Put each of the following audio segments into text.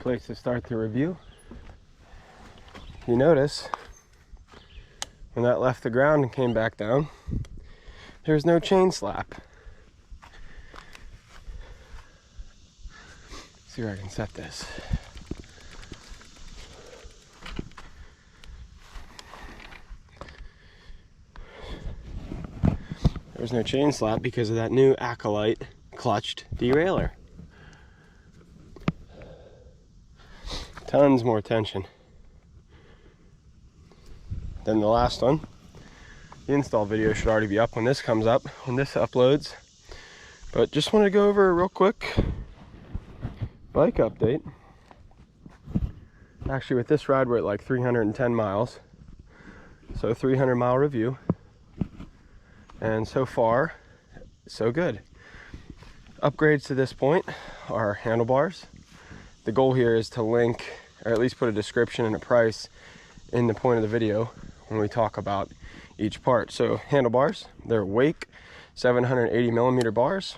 place to start the review. You notice when that left the ground and came back down, there's no chain slap. Let's see where I can set this. There's no chain slap because of that new Acolyte clutched derailleur. Tons more tension than the last one. The install video should already be up when this comes up, when this uploads. But just wanted to go over a real quick bike update. Actually, with this ride, we're at like 310 miles. So 300-mile review. And so far, so good. Upgrades to this point are handlebars. The goal here is to link, or at least put a description and a price in the point of the video when we talk about each part. So handlebars, they're Wake 780mm bars.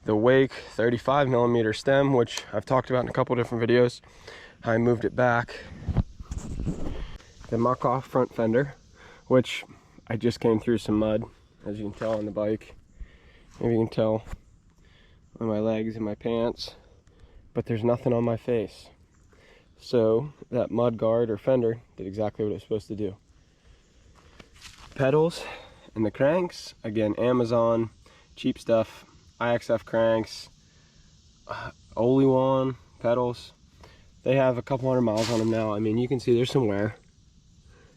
The Wake 35mm stem, which I've talked about in a couple different videos. I moved it back. The muck-off front fender, which I just came through some mud, as you can tell on the bike. Maybe you can tell on my legs and my pants, but there's nothing on my face. So that mud guard or fender did exactly what it was supposed to do. Pedals and the cranks, again, Amazon, cheap stuff, IXF cranks, Olewan pedals. They have a couple hundred miles on them now. I mean, you can see there's some wear.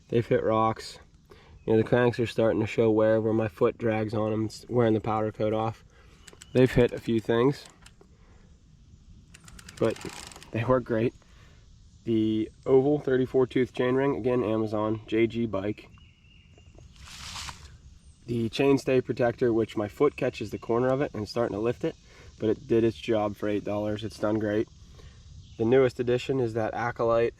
They've hit rocks. You know, the cranks are starting to show wear where my foot drags on them. It's wearing the powder coat off. They've hit a few things, but they work great. The oval 34 tooth chainring, again, Amazon, JG bike. The chainstay protector, which my foot catches the corner of it and it's starting to lift it, but it did its job for $8. It's done great. The newest addition is that Acolyte,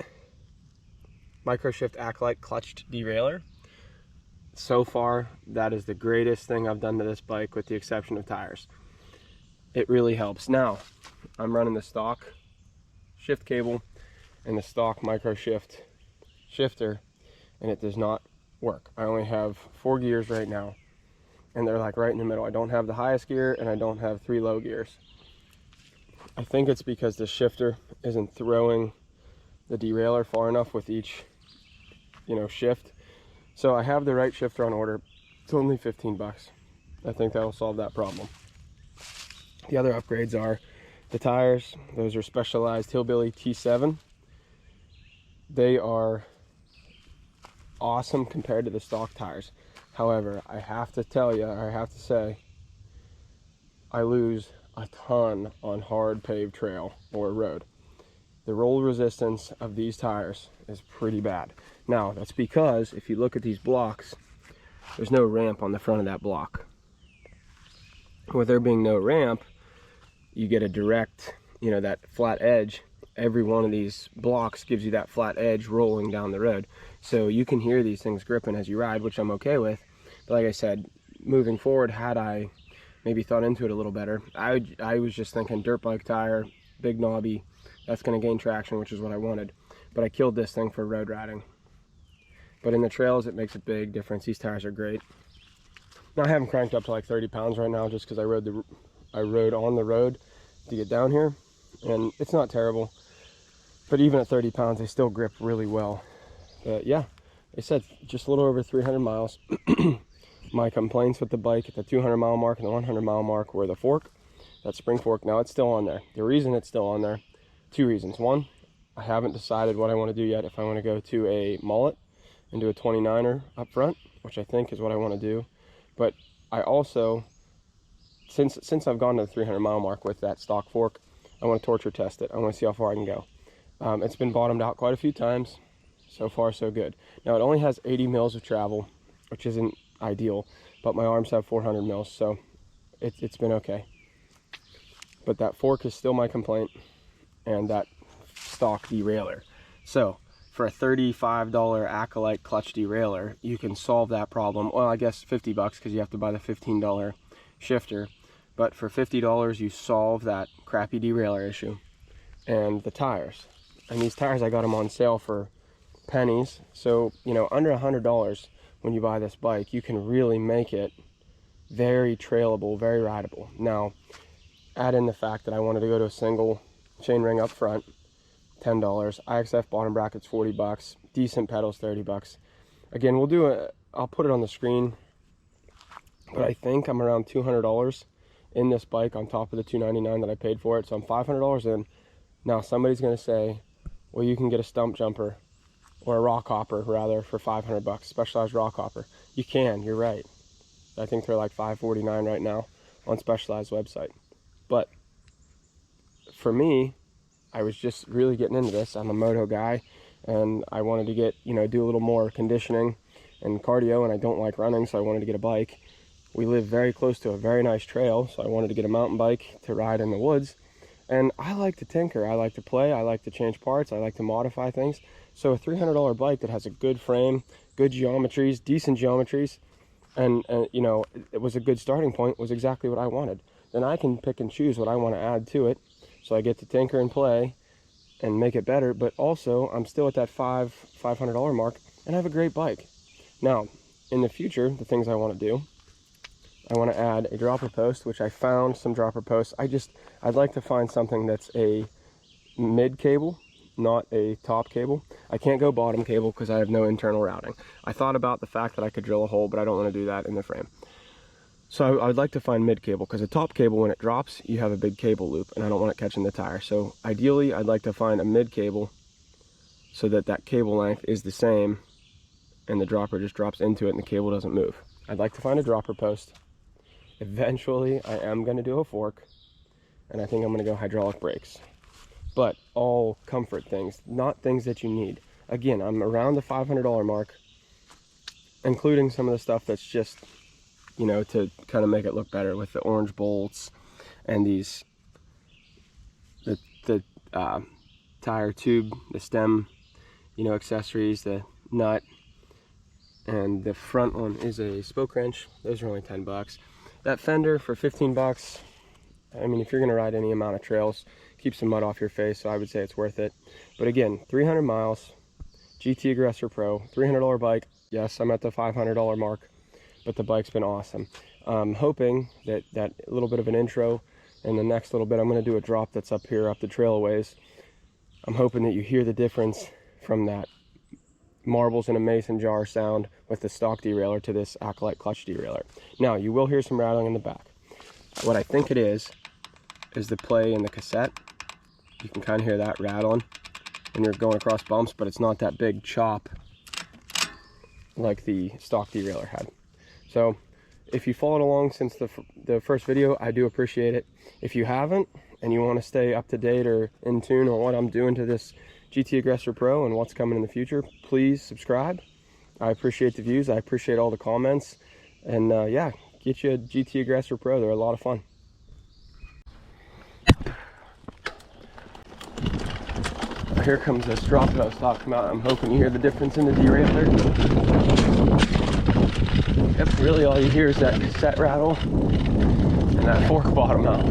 Microshift Acolyte clutched derailleur. So far, that is the greatest thing I've done to this bike, with the exception of tires. It really helps. Now, I'm running the stock shift cable and the stock Microshift shifter, and it does not work. I only have 4 gears right now, and they're like right in the middle. I don't have the highest gear, and I don't have 3 low gears. I think it's because the shifter isn't throwing the derailleur far enough with each, shift. So I have the right shifter on order. It's only 15 bucks. I think that'll solve that problem. The other upgrades are the tires. Those are Specialized Hillbilly T7. They are awesome compared to the stock tires. However, I have to tell you, I have to say, I lose a ton on hard paved trail or road. The roll resistance of these tires is pretty bad. Now, that's because if you look at these blocks, there's no ramp on the front of that block. With there being no ramp, you get a direct, that flat edge. Every one of these blocks gives you that flat edge rolling down the road. So you can hear these things gripping as you ride, which I'm okay with. But like I said, moving forward, had I maybe thought into it a little better, I was just thinking dirt bike tire, big knobby, that's going to gain traction, which is what I wanted. But I killed this thing for road riding. But in the trails, it makes a big difference. These tires are great. Now, I haven't cranked up to like 30 pounds right now, just because I rode on the road to get down here, and it's not terrible. But even at 30 pounds, they still grip really well. But yeah, I said just a little over 300 miles. My complaints with the bike at the 200-mile mark and the 100-mile mark were the fork, that spring fork. Now it's still on there. The reason it's still on there, 2 reasons. One, I haven't decided what I want to do yet. If I want to go to a mullet and do a 29er up front, which I think is what I want to do. But I also, since I've gone to the 300-mile mark with that stock fork, I want to torture test it. I want to see how far I can go. It's been bottomed out quite a few times. So far, so good. Now, it only has 80 mils of travel, which isn't ideal, but my arms have 400 mils, so it's been okay. But that fork is still my complaint, and that stock derailleur. So for a $35 Acolyte clutch derailleur, you can solve that problem. Well, I guess 50 bucks because you have to buy the $15 shifter, but for $50 you solve that crappy derailleur issue. and the tires. And these tires, I got them on sale for pennies. So, you know, under $100 when you buy this bike, you can really make it very trailable, very rideable. Now, add in the fact that I wanted to go to a single chainring up front, $10. IXF bottom brackets, 40 bucks. Decent pedals, 30 bucks. Again, I'll put it on the screen, but I think I'm around $200 in this bike on top of the $299 that I paid for it. So I'm $500 in. Now somebody's gonna say, well, you can get a stump jumper or a rock hopper rather for 500 bucks, Specialized rock hopper. You can, you're right. I think they're like $549 right now on Specialized website. But for me, I was just really getting into this. I'm a moto guy, and I wanted to get, you know, do a little more conditioning and cardio, and I don't like running, so I wanted to get a bike. We live very close to a very nice trail, so I wanted to get a mountain bike to ride in the woods. And I like to tinker, I like to play, I like to change parts, I like to modify things. So a $300 bike that has a good frame, good geometries, decent geometries, and you know, it was a good starting point, was exactly what I wanted. Then I can pick and choose what I want to add to it, so I get to tinker and play and make it better, but also I'm still at that $500 mark, and I have a great bike. Now, in the future, the things I want to do, I want to add a dropper post, which I found some dropper posts. I'd like to find something that's a mid cable, not a top cable. I can't go bottom cable because I have no internal routing. I thought about the fact that I could drill a hole, but I don't want to do that in the frame. So I would like to find mid cable, because a top cable, when it drops, you have a big cable loop, and I don't want it catching the tire. So ideally, I'd like to find a mid cable so that that cable length is the same, and the dropper just drops into it and the cable doesn't move. I'd like to find a dropper post. Eventually, I am going to do a fork, and I think I'm going to go hydraulic brakes. But all comfort things, not things that you need. Again, I'm around the $500 mark, including some of the stuff that's just, you know, to kind of make it look better, with the orange bolts and these, the tire tube, the stem, you know, accessories, the nut, and the front one is a spoke wrench. Those are only 10 bucks. That fender for 15 bucks. I mean, if you're gonna ride any amount of trails, keep some mud off your face, so I would say it's worth it. But again, 300 miles, GT Aggressor Pro, $300 bike. Yes, I'm at the $500 mark, but the bike's been awesome. I'm hoping that a little bit of an intro, and the next little bit I'm gonna do a drop that's up here, up the trail a ways. I'm hoping that you hear the difference from that marbles in a mason jar sound with the stock derailleur to this Acolyte clutch derailleur. Now, you will hear some rattling in the back. What I think it is the play in the cassette. You can kind of hear that rattling when you're going across bumps, but it's not that big chop like the stock derailleur had. So if you followed along since the first video, I do appreciate it. If you haven't, and you want to stay up to date or in tune on what I'm doing to this GT Aggressor Pro and what's coming in the future, please subscribe. I appreciate the views, I appreciate all the comments, and yeah, get you a GT Aggressor Pro. They're a lot of fun. Here comes this drop that I was talking about. I'm hoping you hear the difference in the derailleur. Yep, really all you hear is that cassette rattle and that fork bottom out.